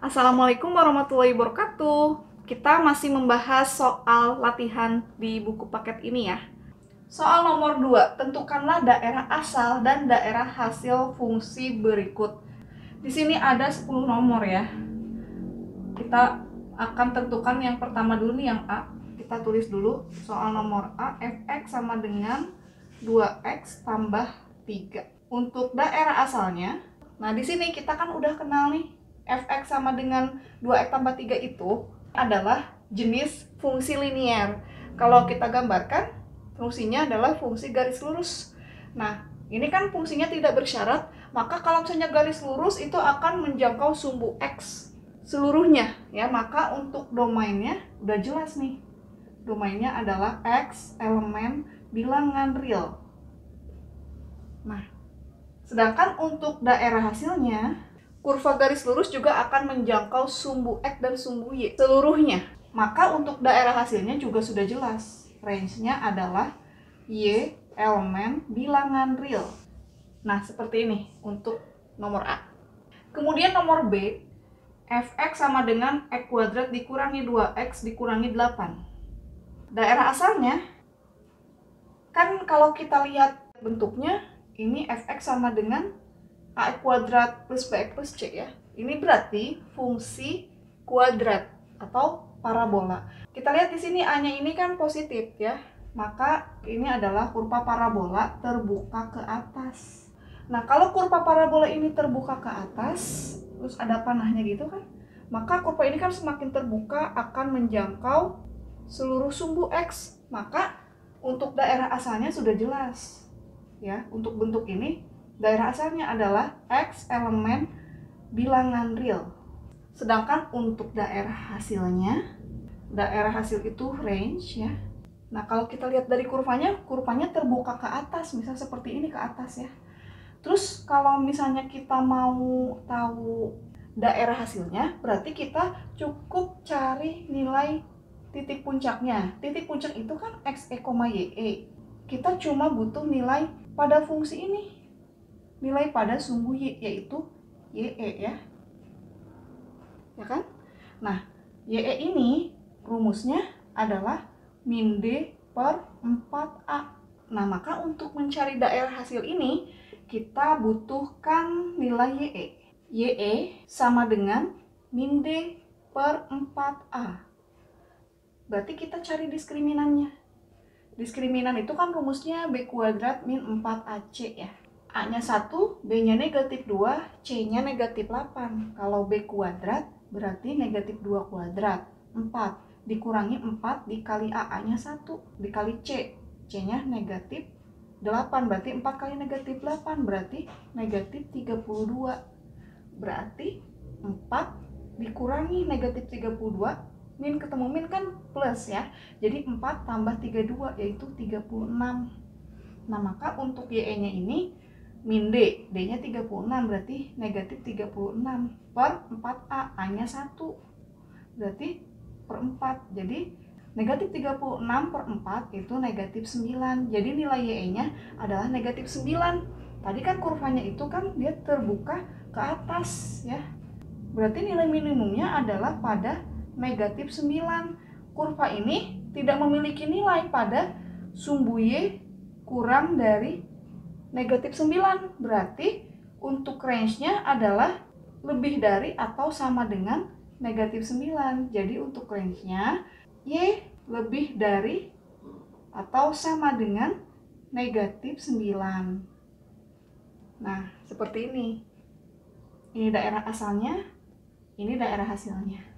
Assalamualaikum warahmatullahi wabarakatuh. Kita masih membahas soal latihan di buku paket ini ya. Soal nomor 2, tentukanlah daerah asal dan daerah hasil fungsi berikut. Di sini ada 10 nomor ya. Kita akan tentukan yang pertama dulu nih, yang A. Kita tulis dulu soal nomor A, fx sama dengan 2x tambah 3. Untuk daerah asalnya, nah di sini kita kan udah kenal nih, fx sama dengan 2x tambah 3 itu adalah jenis fungsi linier. Kalau kita gambarkan, fungsinya adalah fungsi garis lurus. Nah, ini kan fungsinya tidak bersyarat, maka kalau misalnya garis lurus itu akan menjangkau sumbu x seluruhnya ya. Maka untuk domainnya udah jelas nih. Domainnya adalah x elemen bilangan real. Nah, sedangkan untuk daerah hasilnya, kurva garis lurus juga akan menjangkau sumbu X dan sumbu Y seluruhnya. Maka untuk daerah hasilnya juga sudah jelas. Range-nya adalah Y elemen bilangan real. Nah, seperti ini untuk nomor A. Kemudian nomor B, fx sama dengan x kuadrat dikurangi 2x dikurangi 8. Daerah asalnya, kan kalau kita lihat bentuknya, ini fx sama dengan ax kuadrat plus bx plus c ya. Ini berarti fungsi kuadrat atau parabola. Kita lihat di sini a-nya ini kan positif ya. Maka ini adalah kurva parabola terbuka ke atas. Nah, kalau kurva parabola ini terbuka ke atas, terus ada panahnya gitu kan, maka kurva ini kan semakin terbuka akan menjangkau seluruh sumbu x. Maka untuk daerah asalnya sudah jelas ya. Untuk bentuk ini daerah asalnya adalah x elemen bilangan real. Sedangkan untuk daerah hasilnya, daerah hasil itu range ya. Nah, kalau kita lihat dari kurvanya terbuka ke atas, misal seperti ini ke atas ya. Terus kalau misalnya kita mau tahu daerah hasilnya, berarti kita cukup cari nilai titik puncaknya. Titik puncak itu kan xe, ye. Kita cuma butuh nilai pada fungsi ini, nilai pada sumbu y, yaitu ye ya. Ya kan? Nah, ye ini rumusnya adalah min d per 4a. Nah, maka untuk mencari daerah hasil ini kita butuhkan nilai ye. Ye sama dengan min d per 4a. Berarti kita cari diskriminannya. Diskriminan itu kan rumusnya b kuadrat min 4ac ya. A-nya 1, B-nya negatif 2, C-nya negatif 8. Kalau B kuadrat berarti negatif 2 kuadrat, 4. Dikurangi 4 dikali A-nya 1, dikali C. C-nya negatif 8, berarti 4 kali negatif 8, berarti negatif 32. Berarti 4 dikurangi negatif 32, min ketemu min kan plus ya. Jadi 4 tambah 32 yaitu 36. Nah, maka untuk Y-nya ini min D, D-nya 36 berarti negatif 36 per 4A, A-nya 1 berarti per 4. Jadi negatif 36 per 4 itu negatif 9. Jadi nilai Y-nya adalah negatif 9. Tadi kan kurvanya itu kan dia terbuka ke atas ya. Berarti nilai minimumnya adalah pada negatif 9. Kurva ini tidak memiliki nilai pada sumbu Y kurang dari negatif 9. Berarti untuk range-nya adalah lebih dari atau sama dengan negatif 9. Jadi untuk range-nya Y lebih dari atau sama dengan negatif 9. Nah, seperti ini. Ini daerah asalnya, ini daerah hasilnya.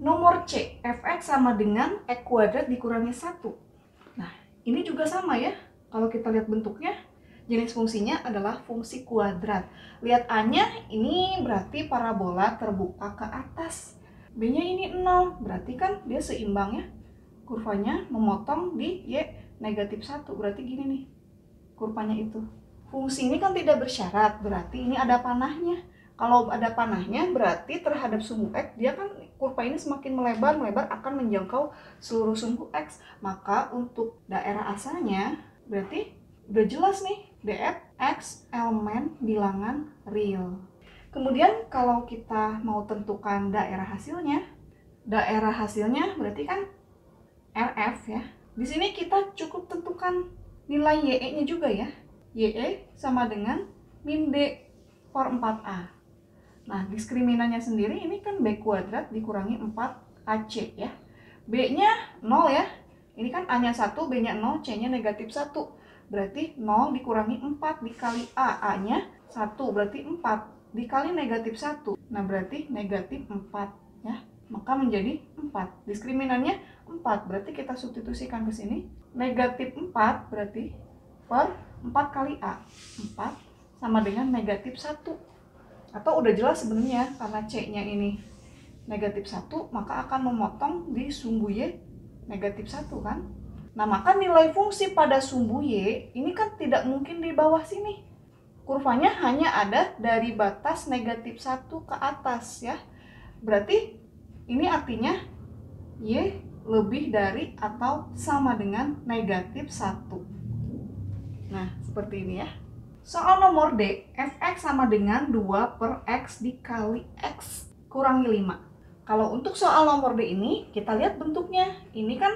Nomor C, fx sama dengan x kuadrat dikurangi 1. Nah, ini juga sama ya. Kalau kita lihat bentuknya, jenis fungsinya adalah fungsi kuadrat. Lihat A-nya, ini berarti parabola terbuka ke atas. B-nya ini 0, berarti kan dia seimbang ya. Kurvanya memotong di Y negatif 1, berarti gini nih kurvanya itu. Fungsi ini kan tidak bersyarat, berarti ini ada panahnya. Kalau ada panahnya, berarti terhadap sumbu X, dia kan kurva ini semakin melebar akan menjangkau seluruh sumbu X. Maka untuk daerah asalnya, berarti udah jelas nih, df x elemen bilangan real. Kemudian kalau kita mau tentukan daerah hasilnya berarti kan RF ya. Di sini kita cukup tentukan nilai YE-nya juga ya. YE sama dengan min D per 4A. Nah, diskriminannya sendiri ini kan B kuadrat dikurangi 4AC ya. B-nya 0 ya. Ini kan A-nya 1, B-nya 0, C-nya negatif 1. Berarti 0 dikurangi 4 dikali A. A-nya 1, berarti 4 dikali negatif 1. Nah, berarti negatif 4 ya. Maka menjadi 4. Diskriminannya 4, berarti kita substitusikan ke sini. Negatif 4 berarti per 4 kali A. 4 sama dengan negatif 1. Atau udah jelas sebenarnya karena C-nya ini negatif 1, maka akan memotong di sumbu Y negatif 1 kan. Nah, maka nilai fungsi pada sumbu Y ini kan tidak mungkin di bawah sini. Kurvanya hanya ada dari batas negatif 1 ke atas ya. Berarti ini artinya Y lebih dari atau sama dengan negatif 1. Nah, seperti ini ya. Soal nomor D, fx sama dengan 2 per x dikali x kurangi 5. Kalau untuk soal nomor D ini, kita lihat bentuknya. Ini kan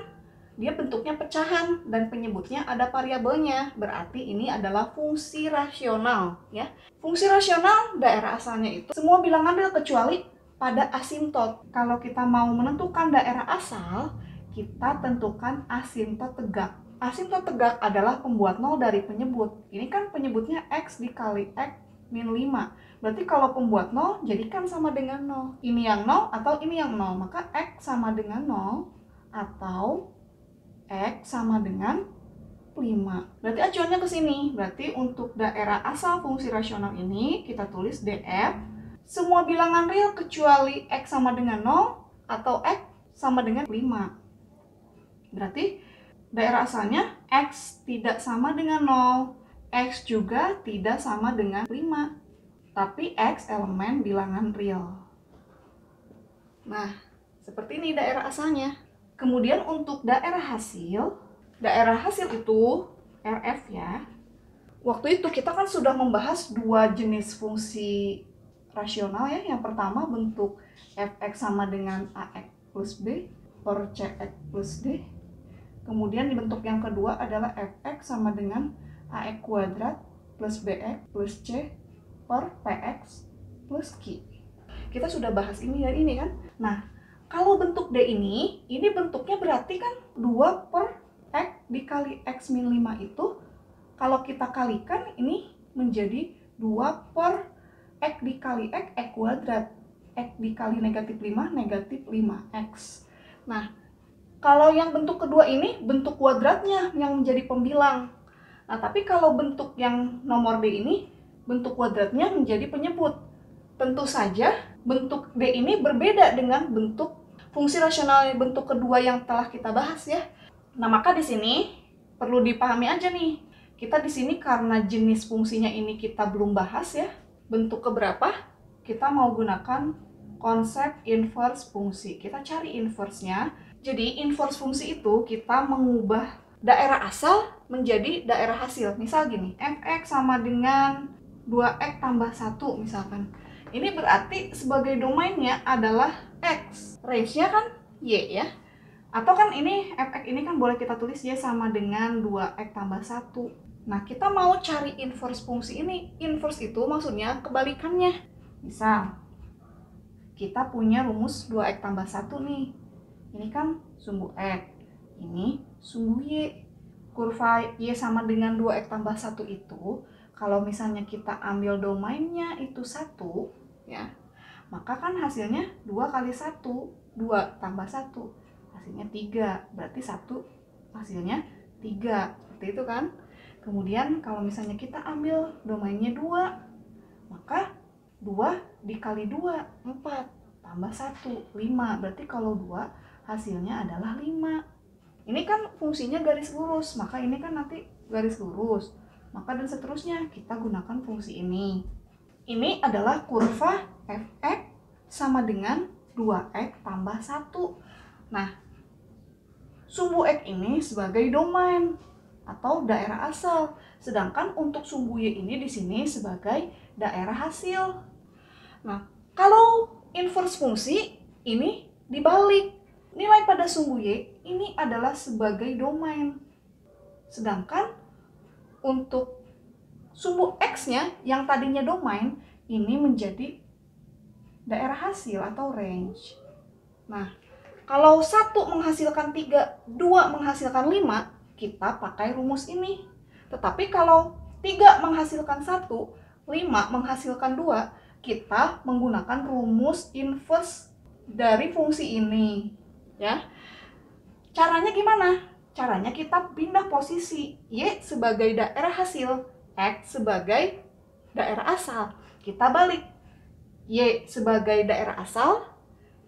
dia bentuknya pecahan dan penyebutnya ada variabelnya. Berarti ini adalah fungsi rasional ya. Fungsi rasional daerah asalnya itu semua bilangan real kecuali pada asimtot. Kalau kita mau menentukan daerah asal, kita tentukan asimtot tegak. Asimtot tegak adalah pembuat nol dari penyebut. Ini kan penyebutnya x dikali x min 5. Berarti kalau pembuat nol, jadikan sama dengan 0. Ini yang 0 atau ini yang 0. Maka x sama dengan 0 atau x sama dengan 5. Berarti acuannya ke sini. Berarti untuk daerah asal fungsi rasional ini, kita tulis df. Semua bilangan real kecuali x sama dengan 0 atau x sama dengan 5. Berarti daerah asalnya x tidak sama dengan 0, x juga tidak sama dengan 5, tapi x elemen bilangan real. Nah, seperti ini daerah asalnya. Kemudian untuk daerah hasil itu RF ya. Waktu itu kita kan sudah membahas dua jenis fungsi rasional ya. Yang pertama bentuk fx sama dengan ax plus b per cx plus d. Kemudian bentuk yang kedua adalah fx sama dengan ax kuadrat plus bx plus c per px plus q. Kita sudah bahas ini dan ini kan. Nah, kalau bentuk D ini bentuknya berarti kan 2 per x dikali x min 5 itu kalau kita kalikan ini menjadi 2 per x dikali x kuadrat. X dikali negatif 5, negatif 5x. Nah, kalau yang bentuk kedua ini bentuk kuadratnya yang menjadi pembilang. Nah, tapi kalau bentuk yang nomor D ini bentuk kuadratnya menjadi penyebut. Tentu saja bentuk D ini berbeda dengan bentuk fungsi rasional bentuk kedua yang telah kita bahas ya. Nah, maka di sini perlu dipahami aja nih. Kita di sini karena jenis fungsinya ini kita belum bahas ya. Bentuk keberapa? Kita mau gunakan konsep inverse fungsi. Kita cari inverse-nya. Jadi inverse fungsi itu kita mengubah daerah asal menjadi daerah hasil. Misal gini, fx sama dengan 2x tambah 1 misalkan. Ini berarti sebagai domainnya adalah x. Range-nya kan y ya. Atau kan ini fx ini kan boleh kita tulis y sama dengan 2x tambah 1. Nah, kita mau cari inverse fungsi ini. Inverse itu maksudnya kebalikannya. Misal, kita punya rumus 2x tambah 1 nih. Ini kan sumbu x, ini sumbu y. Kurva y sama dengan 2x tambah 1 itu, kalau misalnya kita ambil domainnya itu 1, ya, maka kan hasilnya 2 kali 1, 2 tambah 1, hasilnya 3. Berarti 1 hasilnya 3. Seperti itu kan. Kemudian kalau misalnya kita ambil domainnya 2, maka 2 dikali 2, 4, tambah 1, 5. Berarti kalau 2 hasilnya adalah 5. Ini kan fungsinya garis lurus, maka ini kan nanti garis lurus. Maka dan seterusnya kita gunakan fungsi ini. Ini adalah kurva fx sama dengan 2x tambah 1. Nah, sumbu x ini sebagai domain atau daerah asal. Sedangkan untuk sumbu Y ini di sini sebagai daerah hasil. Nah, kalau inverse fungsi ini dibalik. Nilai pada sumbu Y ini adalah sebagai domain. Sedangkan untuk sumbu X-nya yang tadinya domain ini menjadi daerah hasil atau range. Nah, kalau 1 menghasilkan 3, 2 menghasilkan 5, kita pakai rumus ini. Tetapi kalau 3 menghasilkan 1, 5 menghasilkan 2, kita menggunakan rumus inverse dari fungsi ini. Ya, caranya gimana? Caranya kita pindah posisi Y sebagai daerah hasil, X sebagai daerah asal. Kita balik, Y sebagai daerah asal,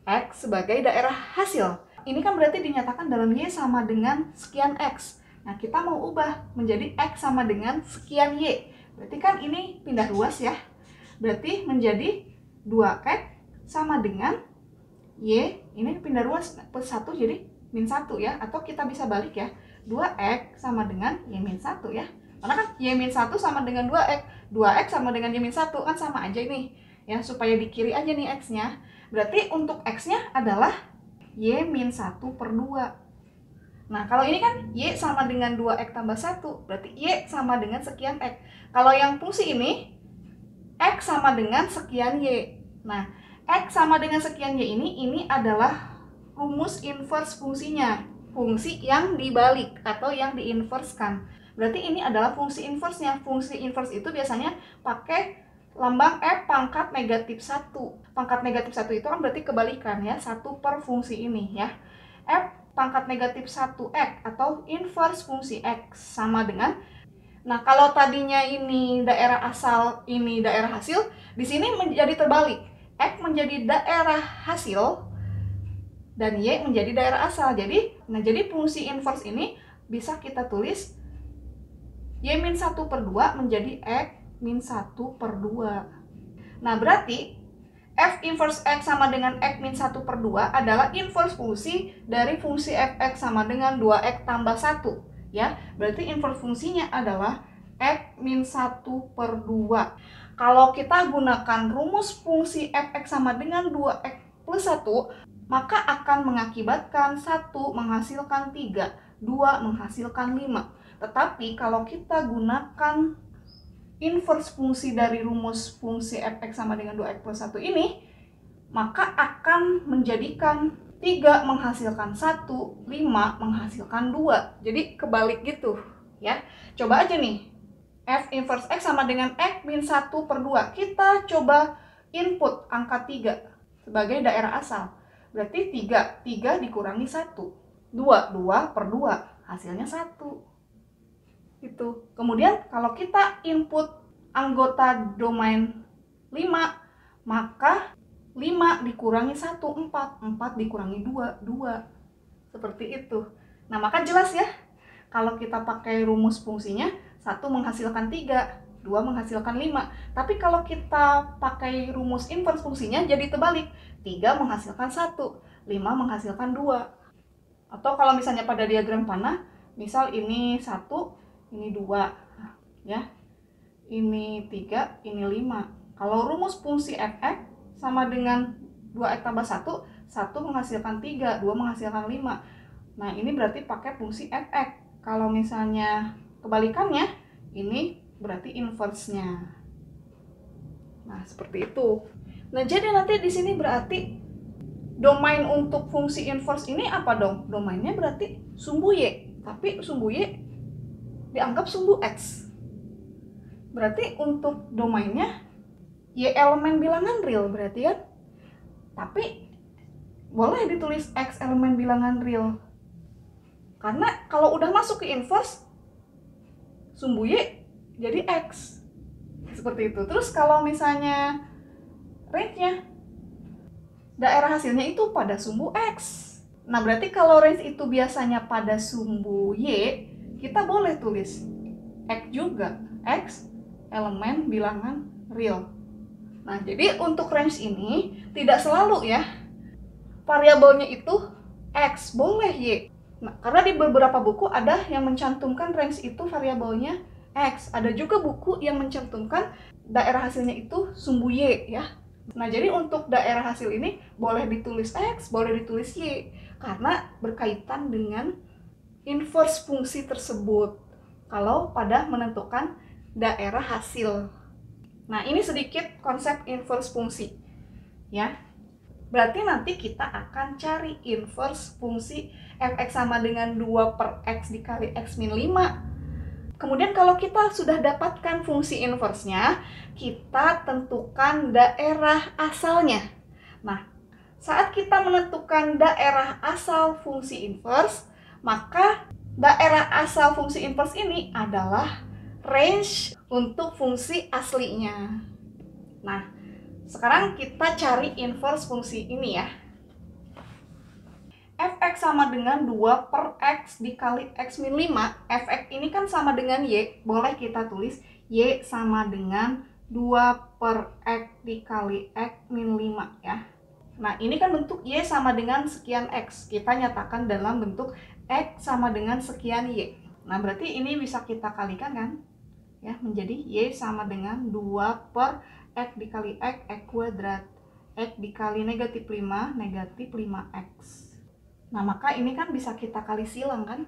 X sebagai daerah hasil. Ini kan berarti dinyatakan dalam Y sama dengan sekian X. Nah, kita mau ubah menjadi X sama dengan sekian Y. Berarti kan ini pindah ruas ya. Berarti menjadi 2X sama dengan Y, ini pindah ruas plus 1 jadi min 1 ya. Atau kita bisa balik ya, 2X sama dengan Y min 1 ya. Karena kan Y min 1 sama dengan 2X, 2X sama dengan Y min 1 kan sama aja ini. Ya, supaya di kiri aja nih X-nya. Berarti untuk X-nya adalah Y min 1 per 2. Nah, kalau ini kan Y sama dengan 2X tambah 1, berarti Y sama dengan sekian X. Kalau yang fungsi ini, X sama dengan sekian Y. Nah, X sama dengan sekian Y ini adalah rumus inverse fungsinya. Fungsi yang dibalik atau yang diinverskan. Berarti ini adalah fungsi inverse-nya. Fungsi inverse itu biasanya pakai lambang F pangkat negatif 1. Pangkat negatif 1 itu kan berarti kebalikan ya, 1 per fungsi ini ya. F pangkat negatif 1X atau inverse fungsi X sama dengan, nah kalau tadinya ini daerah asal, ini daerah hasil, di sini menjadi terbalik. X menjadi daerah hasil dan Y menjadi daerah asal. Jadi fungsi inverse ini bisa kita tulis Y min 1 per 2 menjadi X min 1 per 2. Nah, berarti F inverse X sama dengan X min 1 per 2 adalah inverse fungsi dari fungsi Fx sama dengan 2X tambah 1. Ya, berarti inverse fungsinya adalah X min 1 per 2. Kalau kita gunakan rumus fungsi Fx sama dengan 2X plus 1, maka akan mengakibatkan 1 menghasilkan 3, 2 menghasilkan 5. Tetapi kalau kita gunakan inverse fungsi dari rumus fungsi Fx sama dengan 2X plus 1 ini, maka akan menjadikan 3 menghasilkan 1, 5 menghasilkan 2. Jadi kebalik gitu ya. Coba aja nih, F inverse X sama dengan X min 1 per 2. Kita coba input angka 3 sebagai daerah asal. Berarti 3 dikurangi 1. 2 per 2, hasilnya 1. Itu. Kemudian kalau kita input anggota domain 5, maka 5 dikurangi 1, 4. 4 dikurangi 2, 2. Seperti itu. Nah, maka jelas ya, kalau kita pakai rumus fungsinya, 1 menghasilkan 3, 2 menghasilkan 5. Tapi kalau kita pakai rumus inverse fungsinya jadi terbalik. 3 menghasilkan 1, 5 menghasilkan 2. Atau kalau misalnya pada diagram panah, misal ini 1, ini 2. Ya. Ini 3, ini 5. Kalau rumus fungsi Fx sama dengan 2X tambah 1, 1 menghasilkan 3, 2 menghasilkan 5. Nah, ini berarti pakai fungsi Fx. Kalau misalnya kebalikannya, ini berarti inverse-nya. Nah, seperti itu. Nah, jadi nanti di sini berarti domain untuk fungsi inverse ini apa dong? Domainnya berarti sumbu Y, tapi sumbu Y dianggap sumbu X. Berarti untuk domainnya Y elemen bilangan real berarti kan? Tapi boleh ditulis X elemen bilangan real. Karena kalau udah masuk ke inverse, sumbu Y jadi X. Seperti itu. Terus kalau misalnya range-nya, daerah hasilnya itu pada sumbu X. Nah, berarti kalau range itu biasanya pada sumbu Y, kita boleh tulis X juga. X elemen bilangan real. Nah, jadi untuk range ini tidak selalu ya variabelnya itu X, boleh Y. Nah, karena di beberapa buku ada yang mencantumkan range itu variabelnya X. Ada juga buku yang mencantumkan daerah hasilnya itu sumbu Y ya. Nah, jadi untuk daerah hasil ini boleh ditulis X, boleh ditulis Y, karena berkaitan dengan inverse fungsi tersebut kalau pada menentukan daerah hasil. Nah, ini sedikit konsep inverse fungsi ya. Berarti nanti kita akan cari inverse fungsi fx sama dengan 2 per x dikali x min 5. Kemudian kalau kita sudah dapatkan fungsi inverse-nya, kita tentukan daerah asalnya. Nah, saat kita menentukan daerah asal fungsi inverse, maka daerah asal fungsi inverse ini adalah range untuk fungsi aslinya. Nah, sekarang kita cari inverse fungsi ini ya. Fx sama dengan 2 per x dikali x min 5. Fx ini kan sama dengan y, boleh kita tulis y sama dengan 2 per x dikali x min 5 ya. Nah, ini kan bentuk y sama dengan sekian x. Kita nyatakan dalam bentuk x sama dengan sekian y. Nah, berarti ini bisa kita kalikan kan? Ya, menjadi y sama dengan 2 per x dikali x kuadrat. X dikali negatif 5, negatif 5x. Nah, maka ini kan bisa kita kali silang kan?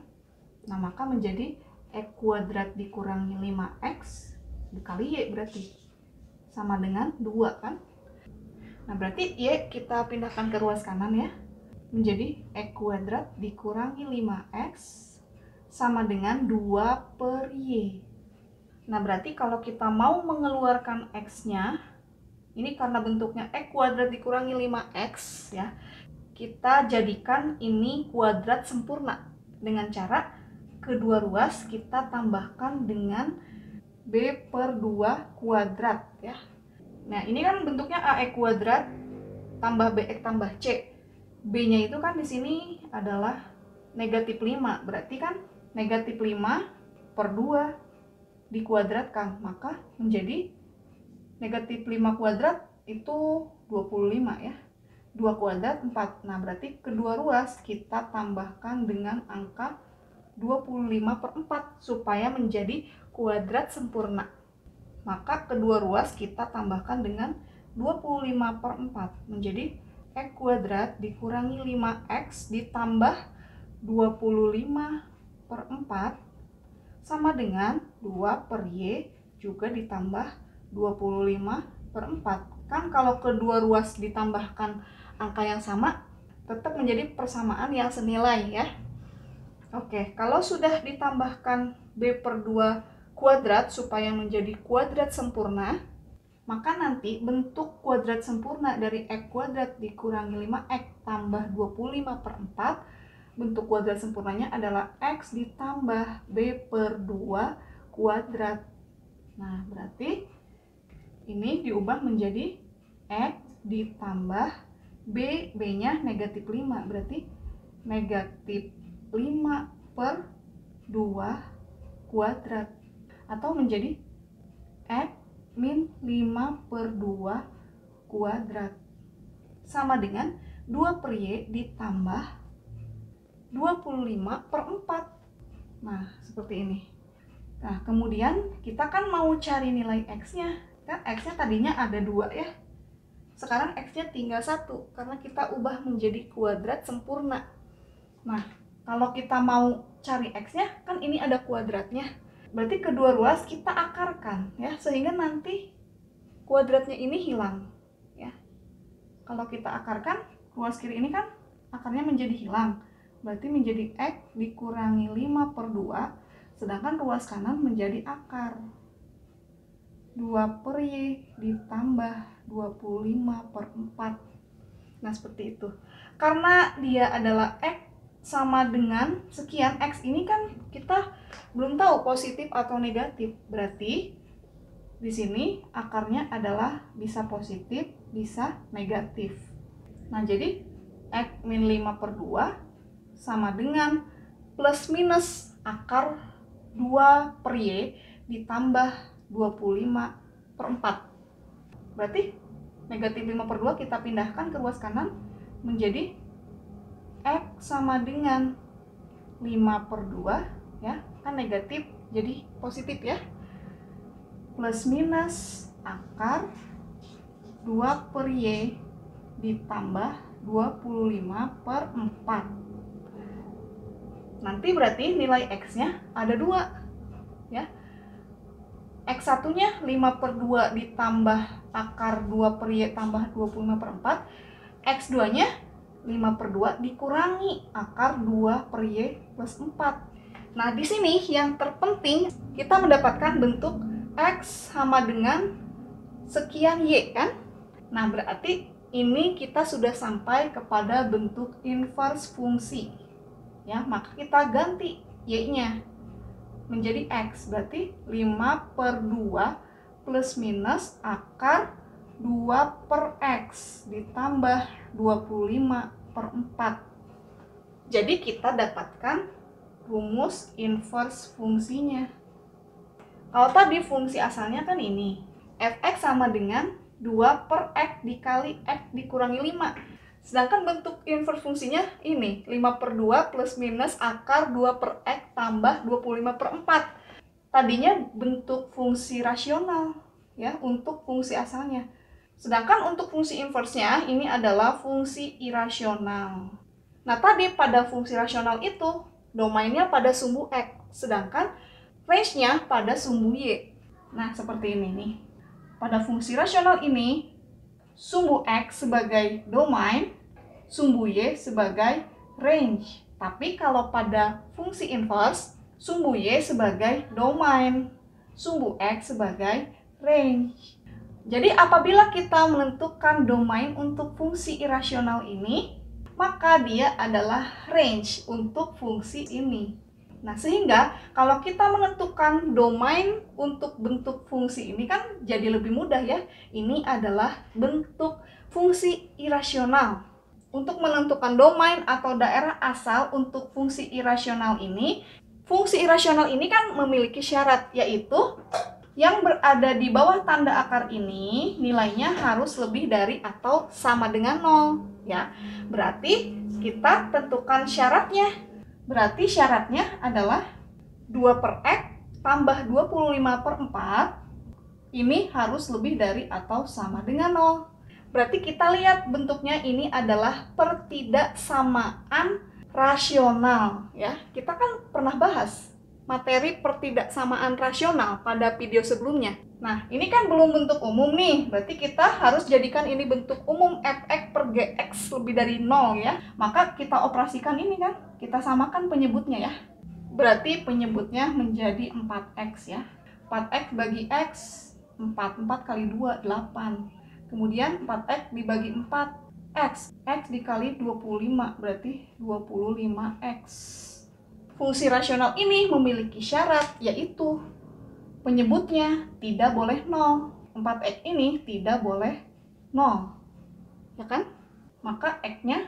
Nah, maka menjadi x kuadrat dikurangi 5x dikali y berarti sama dengan 2 kan? Nah, berarti y kita pindahkan ke ruas kanan ya. Menjadi x kuadrat dikurangi 5x sama dengan 2 per y. Nah, berarti kalau kita mau mengeluarkan x-nya, ini karena bentuknya x kuadrat dikurangi 5x ya, kita jadikan ini kuadrat sempurna dengan cara kedua ruas kita tambahkan dengan b per 2 kuadrat ya. Nah, ini kan bentuknya ax kuadrat tambah bx tambah c. B-nya itu kan di sini adalah negatif 5, berarti kan negatif 5 per 2 dikuadratkan, maka menjadi negatif 5 kuadrat itu 25 ya. 2 kuadrat 4. Nah, berarti kedua ruas kita tambahkan dengan angka 25 per 4 supaya menjadi kuadrat sempurna. Maka kedua ruas kita tambahkan dengan 25 per 4 menjadi x kuadrat dikurangi 5x ditambah 25 per 4 sama dengan 2 per y juga ditambah 25 per 4. Kan kalau kedua ruas ditambahkan angka yang sama, tetap menjadi persamaan yang senilai ya. Oke, kalau sudah ditambahkan b per 2 kuadrat supaya menjadi kuadrat sempurna, maka nanti bentuk kuadrat sempurna dari x kuadrat dikurangi 5x tambah 25 per 4, bentuk kuadrat sempurnanya adalah x ditambah b per 2 kuadrat. Nah, berarti ini diubah menjadi x ditambah b-nya negatif 5, berarti negatif 5 per 2 kuadrat, atau menjadi x min 5 per 2 kuadrat sama dengan 2 per y ditambah 25 per 4. Nah, seperti ini. Nah, kemudian kita kan mau cari nilai x-nya. Kan x-nya tadinya ada 2 ya. Sekarang x-nya tinggal 1 karena kita ubah menjadi kuadrat sempurna. Nah, kalau kita mau cari x-nya, kan ini ada kuadratnya. Berarti kedua ruas kita akarkan ya, sehingga nanti kuadratnya ini hilang ya. Kalau kita akarkan, ruas kiri ini kan akarnya menjadi hilang. Berarti menjadi x dikurangi 5 per 2, sedangkan ruas kanan menjadi akar 2 per y ditambah 25 per 4. Nah, seperti itu. Karena dia adalah x sama dengan sekian, x ini kan kita belum tahu positif atau negatif. Berarti di sini akarnya adalah bisa positif, bisa negatif. Nah, jadi x min 5 per 2 sama dengan plus minus akar 2 per y ditambah 25 per 4. Berarti negatif 5 per 2 kita pindahkan ke ruas kanan menjadi x sama dengan 5 per 2 ya, kan negatif jadi positif ya. Plus minus akar 2 per Y ditambah 25 per 4. Nanti berarti nilai X-nya ada 2 ya. X1-nya 5 per 2 ditambah akar 2 per Y tambah 25 per 4. X2-nya 5 per 2 dikurangi akar 2 per Y plus 4. Nah, di sini yang terpenting kita mendapatkan bentuk X sama dengan sekian Y kan? Nah, berarti ini kita sudah sampai kepada bentuk inverse fungsi. Ya, maka kita ganti Y-nya menjadi X, berarti 5 per 2 plus minus akar 2 per X ditambah 25 per 4. Jadi kita dapatkan rumus inverse fungsinya. Kalau tadi fungsi asalnya kan ini, fx sama dengan 2 per X dikali X dikurangi 5. Sedangkan bentuk inverse fungsinya ini, 5 per 2 plus minus akar 2 per X tambah 25 per 4. Tadinya bentuk fungsi rasional ya untuk fungsi asalnya. Sedangkan untuk fungsi inverse-nya ini adalah fungsi irasional. Nah, tadi pada fungsi rasional itu domainnya pada sumbu X, sedangkan range-nya pada sumbu Y. Nah, seperti ini nih. Pada fungsi rasional ini, sumbu X sebagai domain, sumbu Y sebagai range. Tapi kalau pada fungsi inverse, sumbu Y sebagai domain, sumbu X sebagai range. Jadi apabila kita menentukan domain untuk fungsi irasional ini, maka dia adalah range untuk fungsi ini. Nah, sehingga kalau kita menentukan domain untuk bentuk fungsi ini kan jadi lebih mudah ya. Ini adalah bentuk fungsi irasional. Untuk menentukan domain atau daerah asal untuk fungsi irasional ini kan memiliki syarat, yaitu yang berada di bawah tanda akar ini nilainya harus lebih dari atau sama dengan 0 ya. Berarti kita tentukan syaratnya. Berarti syaratnya adalah 2 per X tambah 25 per 4 ini harus lebih dari atau sama dengan 0. Berarti kita lihat bentuknya ini adalah pertidaksamaan rasional ya. Kita kan pernah bahas materi pertidaksamaan rasional pada video sebelumnya. Nah, ini kan belum bentuk umum nih, berarti kita harus jadikan ini bentuk umum fx per gx lebih dari 0 ya. Maka kita operasikan ini kan, kita samakan penyebutnya ya. Berarti penyebutnya menjadi 4x ya. 4x bagi x, 4 kali 2, 8. Kemudian 4x dibagi 4, x dikali 25, berarti 25x. Fungsi rasional ini memiliki syarat, yaitu penyebutnya tidak boleh 0. 4x ini tidak boleh 0. Ya kan? Maka x-nya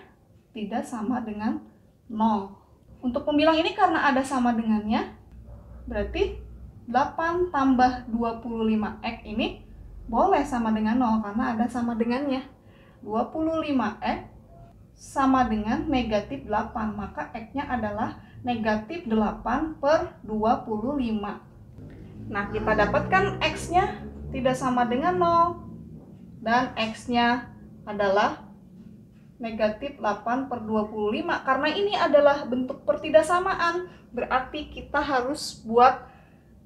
tidak sama dengan 0. Untuk pembilang ini karena ada sama dengannya, berarti 8 tambah 25x ini boleh sama dengan 0 karena ada sama dengannya. 25x sama dengan negatif 8, maka x-nya adalah negatif 8 per 25. Nah, kita dapatkan x-nya tidak sama dengan 0 dan x-nya adalah negatif 8 per 25. Karena ini adalah bentuk pertidaksamaan, berarti kita harus buat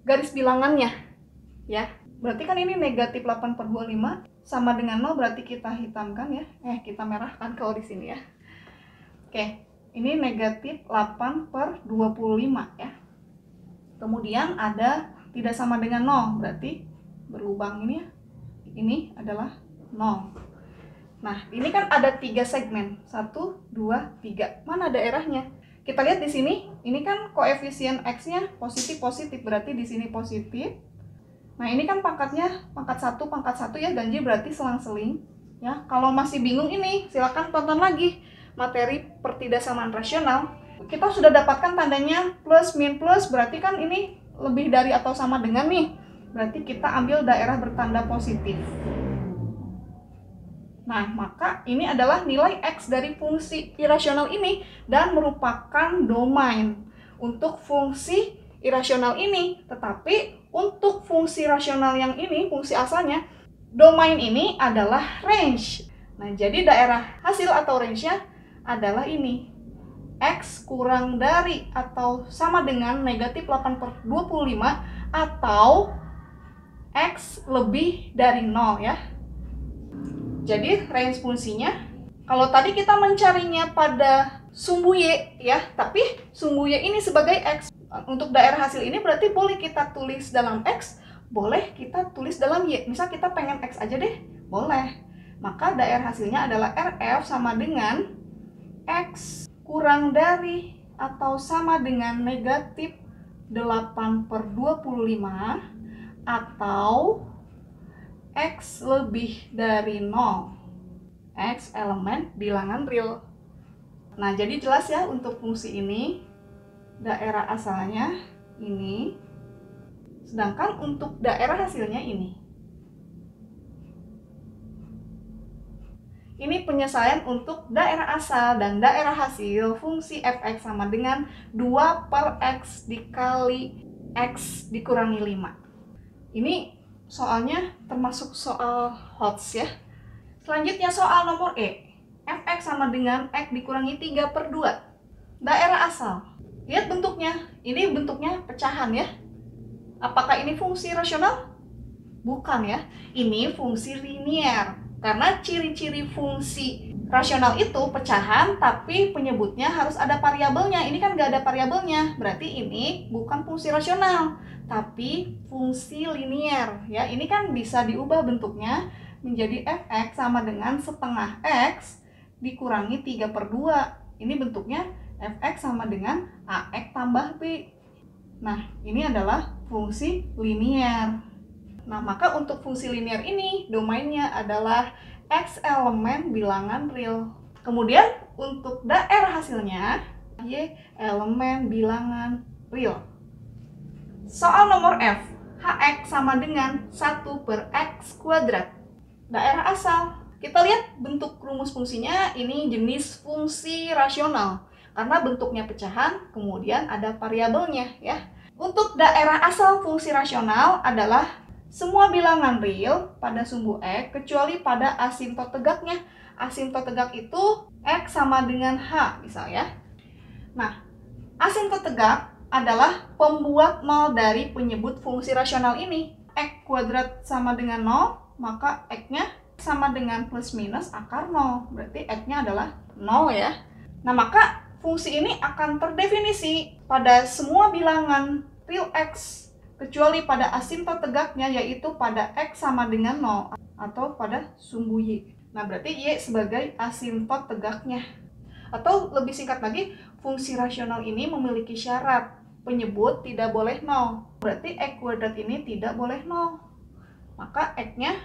garis bilangannya ya. Berarti kan ini negatif 8 per 25 sama dengan 0, berarti kita hitamkan ya. Kita merahkan kalau di sini ya. Oke. Ini negatif 8 per 25 ya. Kemudian ada tidak sama dengan 0, berarti berlubang ini ya. Ini adalah 0. Nah, ini kan ada 3 segmen. 1, 2, 3. Mana daerahnya? Kita lihat di sini, ini kan koefisien X-nya positif-positif, berarti di sini positif. Nah, ini kan pangkatnya pangkat 1 ya, ganjil berarti selang-seling. Ya, kalau masih bingung ini, silakan tonton lagi materi pertidaksamaan rasional. Kita sudah dapatkan tandanya plus min plus, berarti kan ini lebih dari atau sama dengan nih. Berarti kita ambil daerah bertanda positif. Nah, maka ini adalah nilai X dari fungsi irasional ini dan merupakan domain untuk fungsi irasional ini. Tetapi untuk fungsi rasional yang ini, fungsi asalnya, domain ini adalah range. Nah, jadi daerah hasil atau range-nya adalah ini. X kurang dari atau sama dengan negatif 8/25 atau X lebih dari 0 ya. Jadi range fungsinya, kalau tadi kita mencarinya pada sumbu Y ya, tapi sumbu Y ini sebagai X. Untuk daerah hasil ini berarti boleh kita tulis dalam X, boleh kita tulis dalam Y. Misal kita pengen X aja deh, boleh. Maka daerah hasilnya adalah RF sama dengan X kurang dari atau sama dengan negatif 8/25 atau X lebih dari 0. X elemen bilangan real. Nah, jadi jelas ya untuk fungsi ini, daerah asalnya ini, sedangkan untuk daerah hasilnya ini. Ini penyelesaian untuk daerah asal dan daerah hasil fungsi fx sama dengan 2/x dikali x dikurangi 5. Ini soalnya termasuk soal HOTS ya. Selanjutnya soal nomor E. Fx sama dengan x dikurangi 3/2. Daerah asal. Lihat bentuknya. Ini bentuknya pecahan ya. Apakah ini fungsi rasional? Bukan ya. Ini fungsi linear. Karena ciri-ciri fungsi rasional itu pecahan, tapi penyebutnya harus ada variabelnya. Ini kan nggak ada variabelnya, berarti ini bukan fungsi rasional, tapi fungsi linear. Ya, ini kan bisa diubah bentuknya menjadi fx sama dengan setengah x dikurangi 3/2. Ini bentuknya fx sama dengan ax tambah b. Nah, ini adalah fungsi linear. Nah, maka untuk fungsi linear ini, domainnya adalah X elemen bilangan real. Kemudian, untuk daerah hasilnya, Y elemen bilangan real. Soal nomor F, Hx sama dengan 1/x kuadrat. Daerah asal. Kita lihat bentuk rumus fungsinya, ini jenis fungsi rasional. Karena bentuknya pecahan, kemudian ada variabelnya ya. Untuk daerah asal fungsi rasional adalah semua bilangan real pada sumbu X kecuali pada asimtot tegaknya. Asimtot tegak itu X sama dengan H misalnya. Nah, asimtot tegak adalah pembuat nol dari penyebut fungsi rasional ini. X kuadrat sama dengan 0, maka X-nya sama dengan plus minus akar 0. Berarti X-nya adalah 0 ya. Nah, maka fungsi ini akan terdefinisi pada semua bilangan real X kecuali pada asimtot tegaknya, yaitu pada X sama dengan 0 atau pada sumbu Y. Nah, berarti Y sebagai asimtot tegaknya. Atau lebih singkat lagi, fungsi rasional ini memiliki syarat penyebut tidak boleh 0. Berarti X kuadrat ini tidak boleh 0. Maka X-nya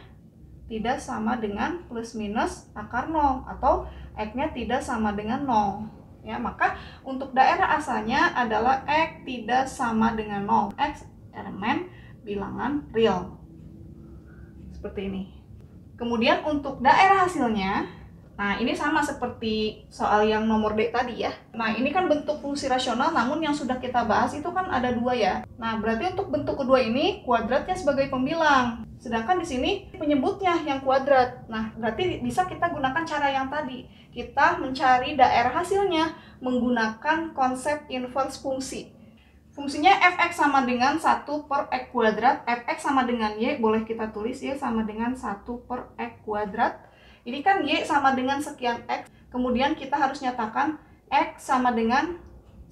tidak sama dengan plus minus akar 0 atau X-nya tidak sama dengan 0. Ya, maka untuk daerah asalnya adalah X tidak sama dengan 0. X elemen bilangan real. Seperti ini. Kemudian untuk daerah hasilnya, nah ini sama seperti soal yang nomor D tadi ya. Nah, ini kan bentuk fungsi rasional, namun yang sudah kita bahas itu kan ada 2 ya. Nah, berarti untuk bentuk kedua ini kuadratnya sebagai pembilang. Sedangkan di sini penyebutnya yang kuadrat. Nah, berarti bisa kita gunakan cara yang tadi. Kita mencari daerah hasilnya menggunakan konsep inverse fungsi. Fungsinya fx sama dengan 1/x kuadrat, fx sama dengan y, boleh kita tulis y sama dengan 1/x kuadrat. Ini kan y sama dengan sekian x, kemudian kita harus nyatakan x sama dengan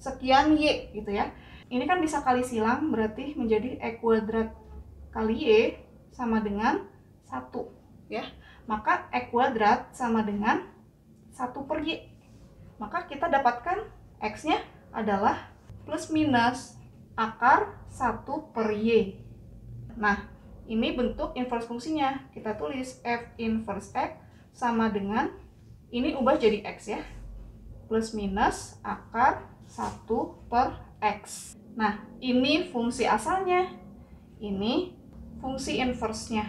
sekian y gitu ya. Ini kan bisa kali silang, berarti menjadi x kuadrat kali y sama dengan 1 ya. Maka x kuadrat sama dengan 1/y. Maka kita dapatkan x-nya adalah plus minus akar 1/y. Nah, ini bentuk inverse fungsinya. Kita tulis f inverse x sama dengan, ini ubah jadi x ya, plus minus akar 1/x. Nah, ini fungsi asalnya, ini fungsi inverse-nya.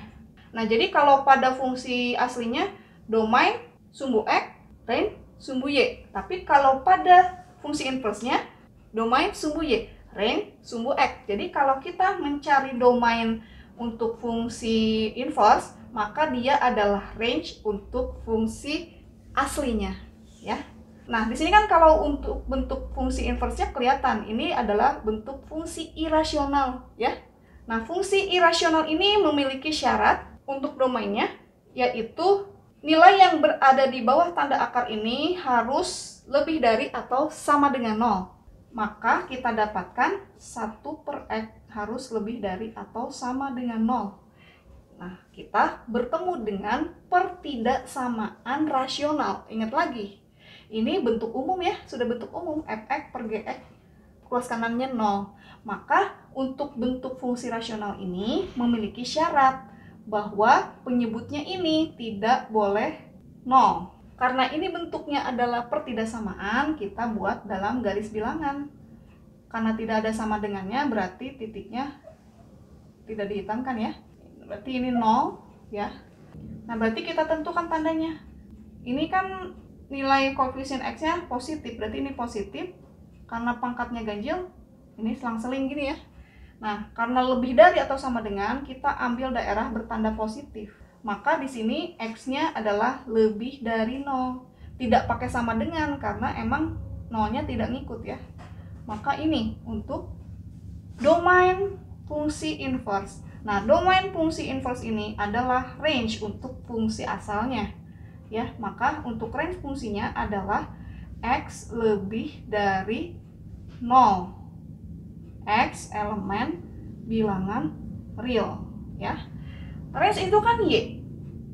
Nah, jadi kalau pada fungsi aslinya, domain sumbu x, range sumbu y. Tapi kalau pada fungsi inverse-nya, domain sumbu y, range sumbu X. Jadi kalau kita mencari domain untuk fungsi inverse, maka dia adalah range untuk fungsi aslinya, ya. Nah, di sini kan kalau untuk bentuk fungsi inverse-nya kelihatan, ini adalah bentuk fungsi irasional, ya. Nah, fungsi irasional ini memiliki syarat untuk domainnya, yaitu nilai yang berada di bawah tanda akar ini harus lebih dari atau sama dengan 0. Maka kita dapatkan 1 per X harus lebih dari atau sama dengan 0. Nah, kita bertemu dengan pertidaksamaan rasional. Ingat lagi, ini bentuk umum ya, sudah bentuk umum, fx per gx, luas kanannya 0. Maka untuk bentuk fungsi rasional ini memiliki syarat bahwa penyebutnya ini tidak boleh 0. Karena ini bentuknya adalah pertidaksamaan, kita buat dalam garis bilangan. Karena tidak ada sama dengannya, berarti titiknya tidak dihitamkan ya. Berarti ini 0 ya. Nah, berarti kita tentukan tandanya. Ini kan nilai koefisien X-nya positif, berarti ini positif. Karena pangkatnya ganjil, ini selang-seling gini ya. Nah, karena lebih dari atau sama dengan, kita ambil daerah bertanda positif. Maka di sini X-nya adalah lebih dari 0. Tidak pakai sama dengan, karena emang 0-nya tidak ngikut ya. Maka ini untuk domain fungsi inverse. Nah, domain fungsi inverse ini adalah range untuk fungsi asalnya. Ya, maka untuk range fungsinya adalah X lebih dari 0. X elemen bilangan real, ya. Range itu kan Y.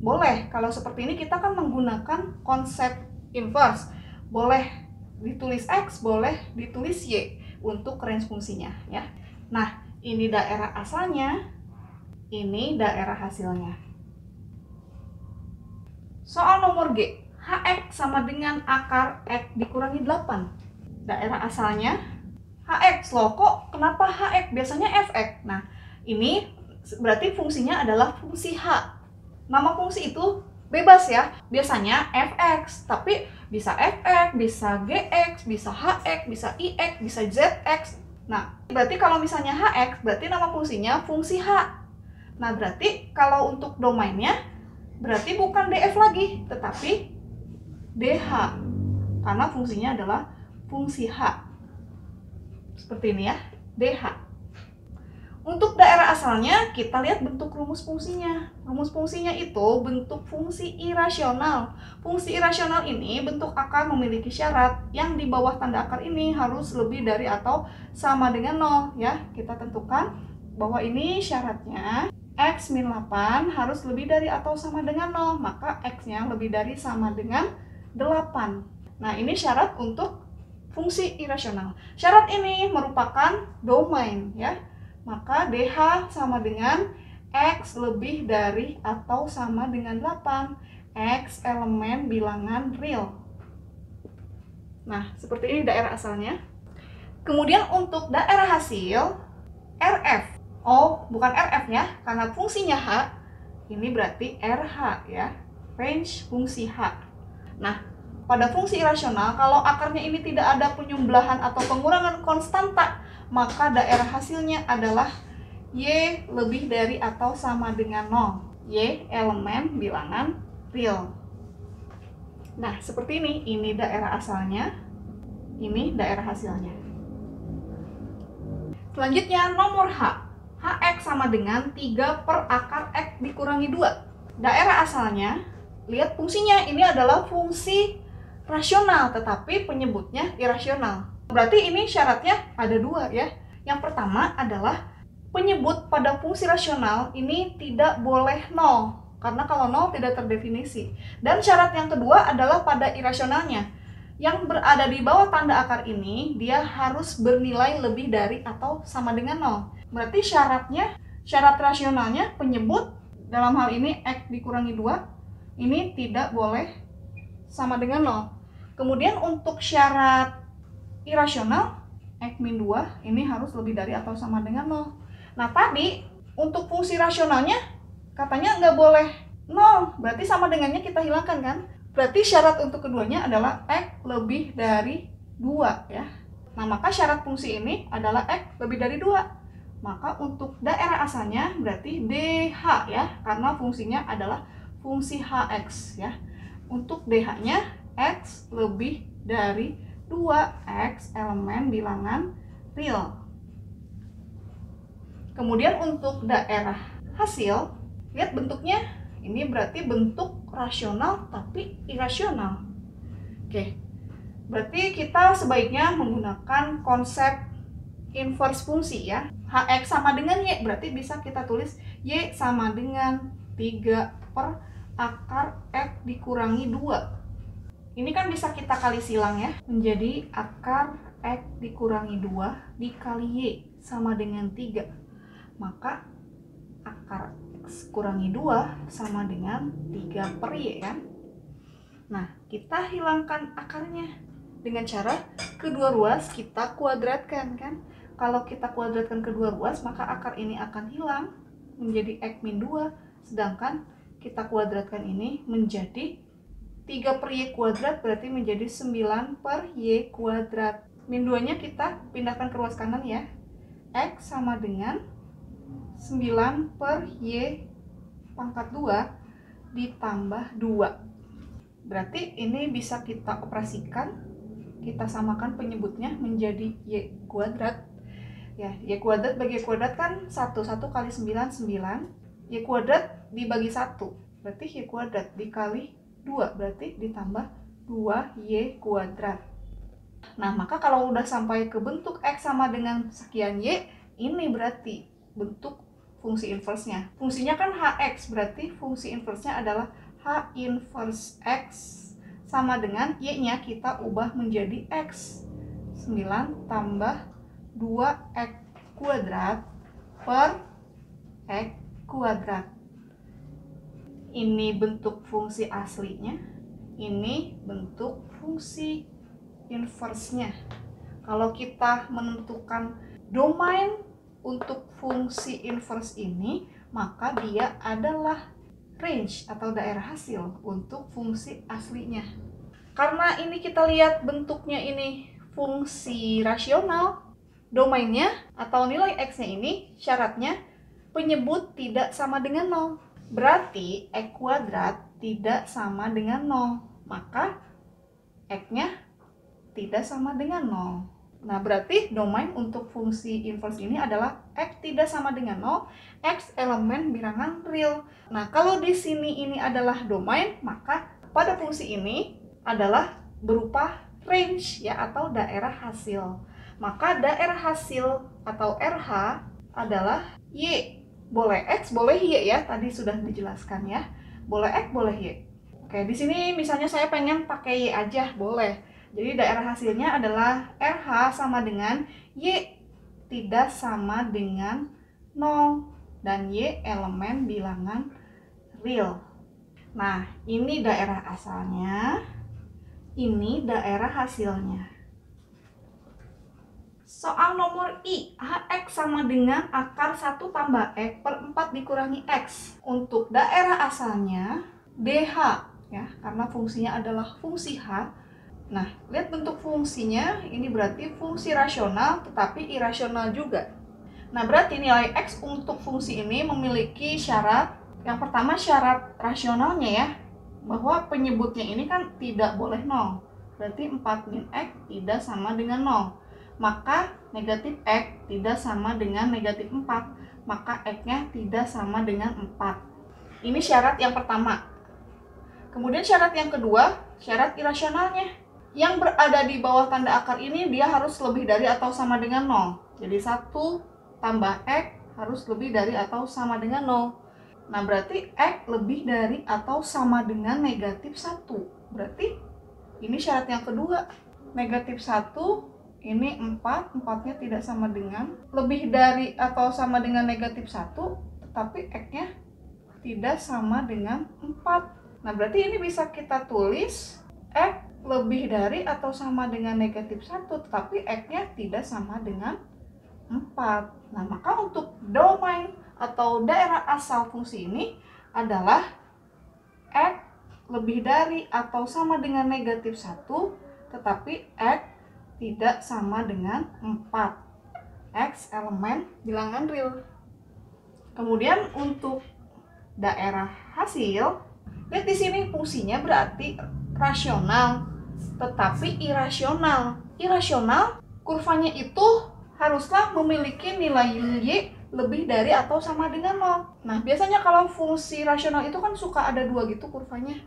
Boleh, kalau seperti ini kita kan menggunakan konsep inverse. Boleh ditulis X, boleh ditulis Y untuk range fungsinya, ya. Nah, ini daerah asalnya, ini daerah hasilnya. Soal nomor G, Hx sama dengan akar X dikurangi 8. Daerah asalnya Hx, loh kok kenapa Hx? Biasanya Fx. Nah, ini berarti fungsinya adalah fungsi H. Nama fungsi itu bebas ya, biasanya Fx, tapi bisa Fx, bisa Gx, bisa Hx, bisa Ix, bisa Zx. Nah, berarti kalau misalnya Hx, berarti nama fungsinya fungsi H. Nah, berarti kalau untuk domainnya, berarti bukan df lagi, tetapi dh. Karena fungsinya adalah fungsi H. Seperti ini ya, dh. Untuk daerah asalnya, kita lihat bentuk rumus fungsinya. Rumus fungsinya itu bentuk fungsi irasional. Fungsi irasional ini bentuk akar memiliki syarat yang di bawah tanda akar ini harus lebih dari atau sama dengan 0. Ya, kita tentukan bahwa ini syaratnya X min 8 harus lebih dari atau sama dengan 0. Maka X-nya lebih dari sama dengan 8. Nah, ini syarat untuk fungsi irasional. Syarat ini merupakan domain ya. Maka DH sama dengan X lebih dari atau sama dengan 8. X elemen bilangan real. Nah, seperti ini daerah asalnya. Kemudian untuk daerah hasil, RF. Oh, bukan RF ya, karena fungsinya H. Ini berarti RH ya, range fungsi H. Nah, pada fungsi irasional, kalau akarnya ini tidak ada penyumblahan atau pengurangan konstanta, maka daerah hasilnya adalah Y lebih dari atau sama dengan 0. Y elemen bilangan real. Nah, seperti ini daerah asalnya, ini daerah hasilnya. Selanjutnya nomor H. Hx sama dengan 3 per akar X dikurangi 2. Daerah asalnya, lihat fungsinya, ini adalah fungsi rasional, tetapi penyebutnya irasional. Berarti ini syaratnya ada 2 ya. Yang pertama adalah penyebut pada fungsi rasional ini tidak boleh 0. Karena kalau 0 tidak terdefinisi. Dan syarat yang kedua adalah pada irasionalnya. Yang berada di bawah tanda akar ini, dia harus bernilai lebih dari atau sama dengan 0. Berarti syarat rasionalnya, penyebut dalam hal ini X dikurangi 2, ini tidak boleh sama dengan 0. Kemudian untuk syarat irasional, X min 2 ini harus lebih dari atau sama dengan 0. Nah, tadi untuk fungsi rasionalnya katanya nggak boleh 0, berarti sama dengannya kita hilangkan kan? Berarti syarat untuk keduanya adalah X lebih dari 2 ya. Nah, maka syarat fungsi ini adalah X lebih dari 2. Maka untuk daerah asalnya berarti DH ya, karena fungsinya adalah fungsi HX ya. Untuk DH-nya X lebih dari 2, X elemen bilangan real. Kemudian untuk daerah hasil, lihat bentuknya, ini berarti bentuk rasional tapi irasional. Oke, berarti kita sebaiknya menggunakan konsep inverse fungsi ya. Hx sama dengan Y, berarti bisa kita tulis Y sama dengan 3 per akar X dikurangi 2. Ini kan bisa kita kali silang ya, menjadi akar X dikurangi 2 dikali Y sama dengan 3. Maka akar X kurangi 2 sama dengan 3 per Y kan. Nah, kita hilangkan akarnya dengan cara kedua ruas kita kuadratkan kan. Kalau kita kuadratkan kedua ruas, maka akar ini akan hilang menjadi X min 2. Sedangkan kita kuadratkan ini menjadi 3 per Y kuadrat, berarti menjadi 9 per Y kuadrat. Min 2-nya kita pindahkan ke ruas kanan ya. X sama dengan 9 per Y pangkat 2 ditambah 2. Berarti ini bisa kita operasikan, kita samakan penyebutnya menjadi Y kuadrat. Ya, Y kuadrat bagi Y kuadrat kan 1 kali 9, 9. Y kuadrat dibagi 1, berarti Y kuadrat dikali 2, berarti ditambah 2Y kuadrat. Nah, maka kalau udah sampai ke bentuk X sama dengan sekian Y, ini berarti bentuk fungsi inverse-nya. Fungsinya kan HX, berarti fungsi inverse-nya adalah H inverse X sama dengan Y-nya kita ubah menjadi X. 9 tambah 2X kuadrat per X kuadrat. Ini bentuk fungsi aslinya, ini bentuk fungsi inverse-nya. Kalau kita menentukan domain untuk fungsi inverse ini, maka dia adalah range atau daerah hasil untuk fungsi aslinya. Karena ini kita lihat bentuknya ini fungsi rasional, domainnya atau nilai X-nya ini syaratnya penyebut tidak sama dengan 0. Berarti X kuadrat tidak sama dengan 0. Maka X-nya tidak sama dengan 0. Nah, berarti domain untuk fungsi inverse ini adalah X tidak sama dengan 0, X elemen bilangan real. Nah, kalau di sini ini adalah domain, maka pada fungsi ini adalah berupa range ya, atau daerah hasil. Maka daerah hasil atau RH adalah Y. Boleh X, boleh Y ya, tadi sudah dijelaskan ya. Boleh X, boleh Y. Oke, di sini misalnya saya pengen pakai Y aja, boleh. Jadi daerah hasilnya adalah RH sama dengan Y tidak sama dengan 0 dan Y elemen bilangan real. Nah, ini daerah asalnya, ini daerah hasilnya. Soal nomor I, HX sama dengan akar 1 tambah X per 4 dikurangi X. Untuk daerah asalnya DH ya, karena fungsinya adalah fungsi H. Nah, lihat bentuk fungsinya, ini berarti fungsi rasional tetapi irasional juga. Nah, berarti nilai X untuk fungsi ini memiliki syarat. Yang pertama syarat rasionalnya ya, bahwa penyebutnya ini kan tidak boleh 0. Berarti 4 min X tidak sama dengan 0. Maka negatif X tidak sama dengan negatif 4. Maka X-nya tidak sama dengan 4. Ini syarat yang pertama. Kemudian syarat yang kedua, syarat irasionalnya. Yang berada di bawah tanda akar ini dia harus lebih dari atau sama dengan 0. Jadi 1 tambah X harus lebih dari atau sama dengan 0. Nah, berarti X lebih dari atau sama dengan negatif 1. Berarti ini syarat yang kedua. Negatif 1, ini 4, 4-nya tidak sama dengan, lebih dari atau sama dengan negatif 1, tetapi X-nya tidak sama dengan 4. Nah, berarti ini bisa kita tulis X lebih dari atau sama dengan negatif 1, tetapi X-nya tidak sama dengan 4. Nah, maka untuk domain atau daerah asal fungsi ini adalah X lebih dari atau sama dengan negatif 1, tetapi X tidak sama dengan 4. X elemen bilangan real. Kemudian untuk daerah hasil, lihat di sini fungsinya berarti rasional, tetapi irasional. Irasional, kurvanya itu haruslah memiliki nilai Y lebih dari atau sama dengan 0. Nah, biasanya kalau fungsi rasional itu kan suka ada 2 gitu kurvanya.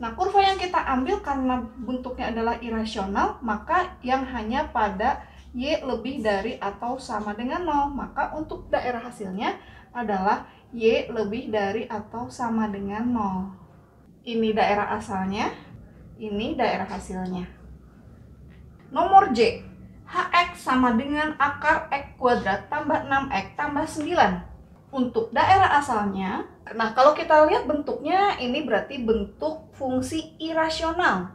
Nah, kurva yang kita ambil karena bentuknya adalah irasional, maka yang hanya pada Y lebih dari atau sama dengan 0. Maka untuk daerah hasilnya adalah Y lebih dari atau sama dengan 0. Ini daerah asalnya, ini daerah hasilnya. Nomor J, Hx sama dengan akar X kuadrat tambah 6X tambah 9. Untuk daerah asalnya, nah kalau kita lihat bentuknya, ini berarti bentuk fungsi irasional.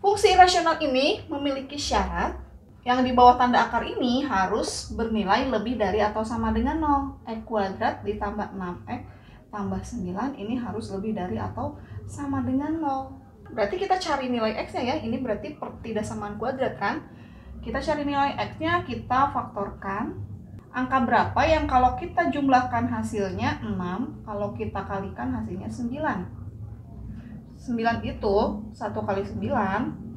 Fungsi irasional ini memiliki syarat yang di bawah tanda akar ini harus bernilai lebih dari atau sama dengan 0. X kuadrat ditambah 6X tambah 9 ini harus lebih dari atau sama dengan 0. Berarti kita cari nilai X-nya ya, ini berarti pertidaksamaan kuadrat kan. Kita cari nilai X-nya, kita faktorkan. Angka berapa yang kalau kita jumlahkan hasilnya 6, kalau kita kalikan hasilnya 9. 9 itu 1 kali 9,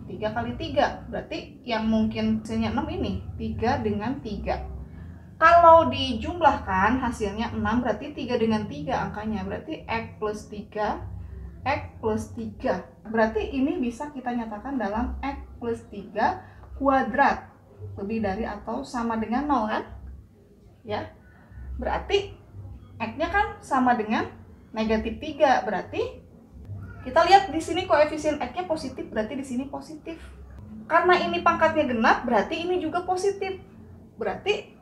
3 kali 3, berarti yang mungkin hasilnya 6 ini, 3 dengan 3. Kalau dijumlahkan hasilnya 6, berarti 3 dengan 3 angkanya, berarti X plus 3, X plus 3. Berarti ini bisa kita nyatakan dalam X plus 3 kuadrat, lebih dari atau sama dengan 0 kan? Ya, berarti X-nya kan sama dengan negatif 3, berarti kita lihat di sini koefisien X-nya positif, berarti di sini positif. Karena ini pangkatnya genap, berarti ini juga positif. Berarti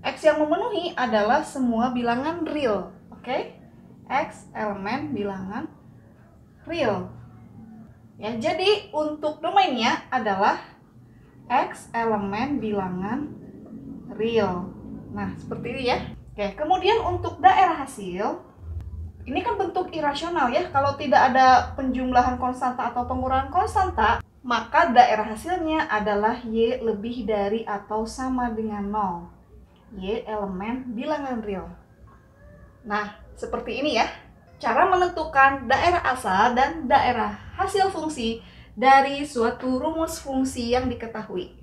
X yang memenuhi adalah semua bilangan real. Oke? X elemen bilangan real. Ya, jadi untuk domainnya adalah X elemen bilangan real. Nah, seperti ini ya. Oke, kemudian untuk daerah hasil, ini kan bentuk irasional ya, kalau tidak ada penjumlahan konstanta atau pengurangan konstanta, maka daerah hasilnya adalah Y lebih dari atau sama dengan 0. Y elemen bilangan real. Nah, seperti ini ya, cara menentukan daerah asal dan daerah hasil fungsi dari suatu rumus fungsi yang diketahui.